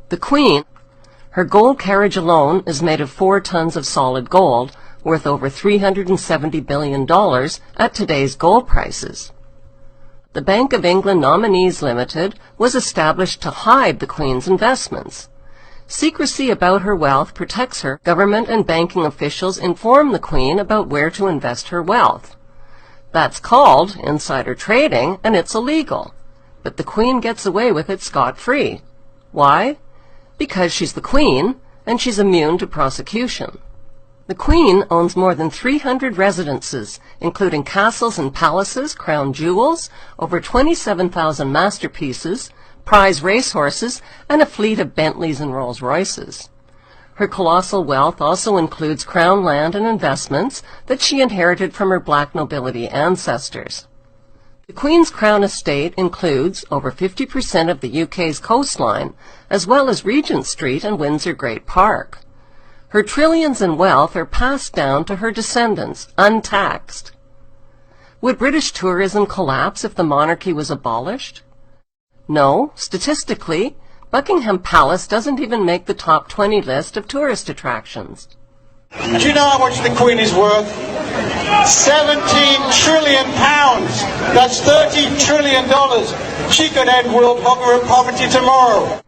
The Queen, her gold carriage alone is made of 4 tons of solid gold, worth over $370 billion at today's gold prices. The Bank of England Nominees Limited was established to hide the Queen's investments. Secrecy about her wealth protects her. Government and banking officials inform the Queen about where to invest her wealth. That's called insider trading, and it's illegal. But the Queen gets away with it scot-free. Why? Because she's the Queen, and she's immune to prosecution. The Queen owns more than 300 residences, including castles and palaces, crown jewels, over 27,000 masterpieces, prize racehorses, and a fleet of Bentleys and Rolls-Royces. Her colossal wealth also includes crown land and investments that she inherited from her black nobility ancestors. The Queen's Crown estate includes over 50% of the UK's coastline, as well as Regent Street and Windsor Great Park. Her trillions in wealth are passed down to her descendants, untaxed. Would British tourism collapse if the monarchy was abolished? No, statistically, Buckingham Palace doesn't even make the top 20 list of tourist attractions. Do you know how much the Queen is worth? 17 trillion pounds. That's $30 trillion. She could end world hunger and poverty tomorrow.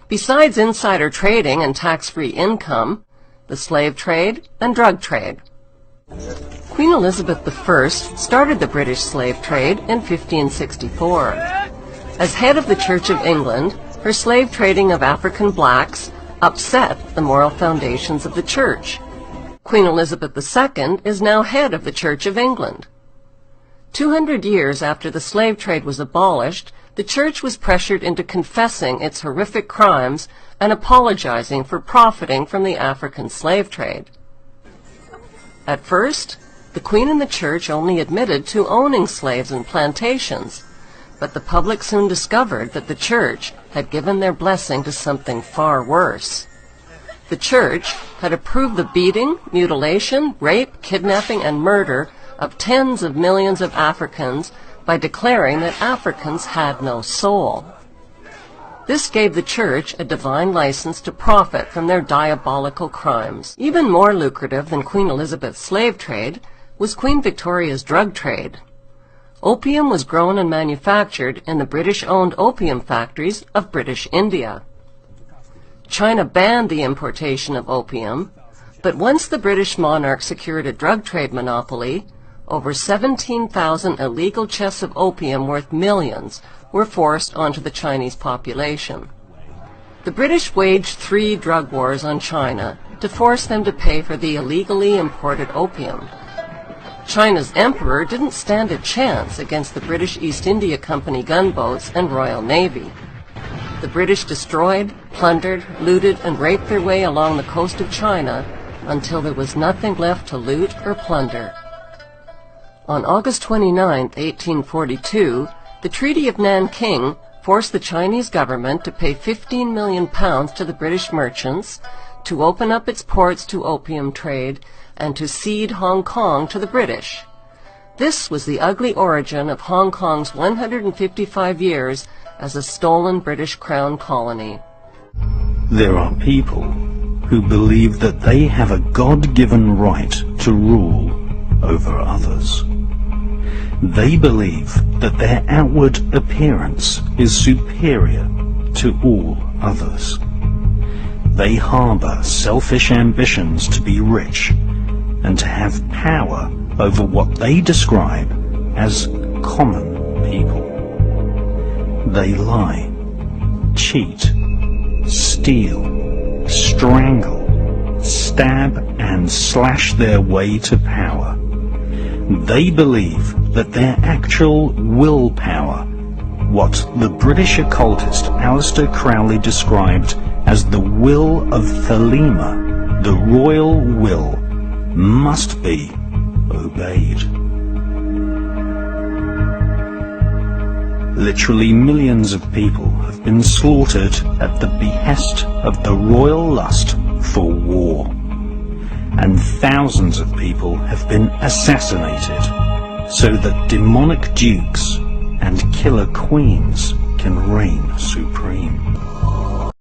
Besides insider trading and tax-free income, the slave trade and drug trade. Queen Elizabeth I started the British slave trade in 1564. As head of the Church of England, her slave trading of African blacks upset the moral foundations of the Church. Queen Elizabeth II is now head of the Church of England. 200 years after the slave trade was abolished, the Church was pressured into confessing its horrific crimes and apologizing for profiting from the African slave trade. At first, the Queen and the Church only admitted to owning slaves and plantations, but the public soon discovered that the Church had given their blessing to something far worse. The Church had approved the beating, mutilation, rape, kidnapping, and murder of tens of millions of Africans by declaring that Africans had no soul. This gave the Church a divine license to profit from their diabolical crimes. Even more lucrative than Queen Elizabeth's slave trade was Queen Victoria's drug trade. Opium was grown and manufactured in the British-owned opium factories of British India. China banned the importation of opium, but once the British monarch secured a drug trade monopoly, over 17,000 illegal chests of opium worth millions were forced onto the Chinese population. The British waged 3 drug wars on China to force them to pay for the illegally imported opium. China's emperor didn't stand a chance against the British East India Company gunboats and Royal Navy. The British destroyed, plundered, looted, and raped their way along the coast of China until there was nothing left to loot or plunder. On August 29, 1842, the Treaty of Nanking forced the Chinese government to pay £15 million to the British merchants to open up its ports to opium trade and to cede Hong Kong to the British. This was the ugly origin of Hong Kong's 155 years as a stolen British Crown colony. There are people who believe that they have a God-given right to rule over others. They believe that their outward appearance is superior to all others. They harbor selfish ambitions to be rich and to have power over what they describe as common people. They lie, cheat, steal, strangle, stab and slash their way to power. They believe that their actual willpower, what the British occultist Aleister Crowley described as the will of Thelema, the royal will, must be obeyed. Literally millions of people have been slaughtered at the behest of the royal lust for war, and thousands of people have been assassinated so that demonic dukes and killer queens can reign supreme.